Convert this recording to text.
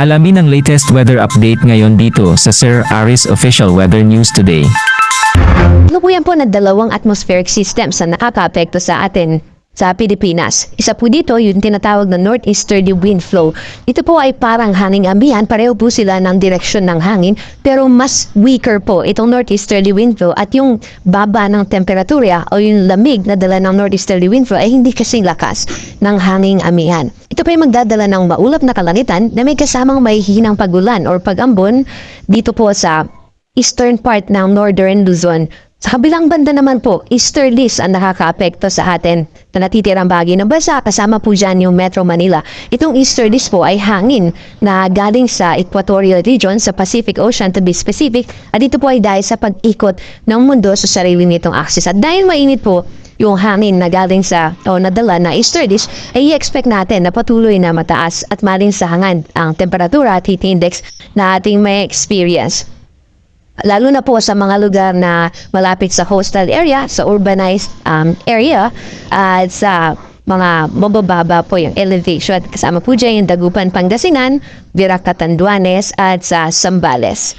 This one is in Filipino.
Alamin ang latest weather update ngayon dito sa Sir Aris Official Weather News Today. Lukuyan po na dalawang atmospheric systems na nakakaapekto sa atin sa Pilipinas. Isa po dito yung tinatawag na northeasterly wind flow. Ito po ay parang hanging amihan, pareho po sila ng direksyon ng hangin, pero mas weaker po itong northeasterly wind flow at yung baba ng temperatura o yung lamig na dala ng northeasterly wind flow ay hindi kasing lakas ng hanging amihan. Ito pa ay magdadala ng maulap na kalangitan na may kasamang may hinang pagulan or pag-ambon dito po sa eastern part ng northern Luzon. Sa kabilang banda naman po, easterlies ang nakakaapekto sa atin na natitirang bahagi ng bansa, kasama po dyan yung Metro Manila. Itong easterlies po ay hangin na galing sa equatorial region sa Pacific Ocean to be specific, at ito po ay dahil sa pag-ikot ng mundo sa sarili nitong axis. At dahil mainit po yung hangin na galing sa o nadala na easterlies, ay i-expect natin na patuloy na mataas at malinsahangan ang temperatura at heat index na ating may experience. Lalo na po sa mga lugar na malapit sa coastal area, sa urbanized area, at sa mga mabababa po yung elevation. Kasama po dyan yung Dagupan, Pangasinan, Virac, Catanduanes, at sa Zambales.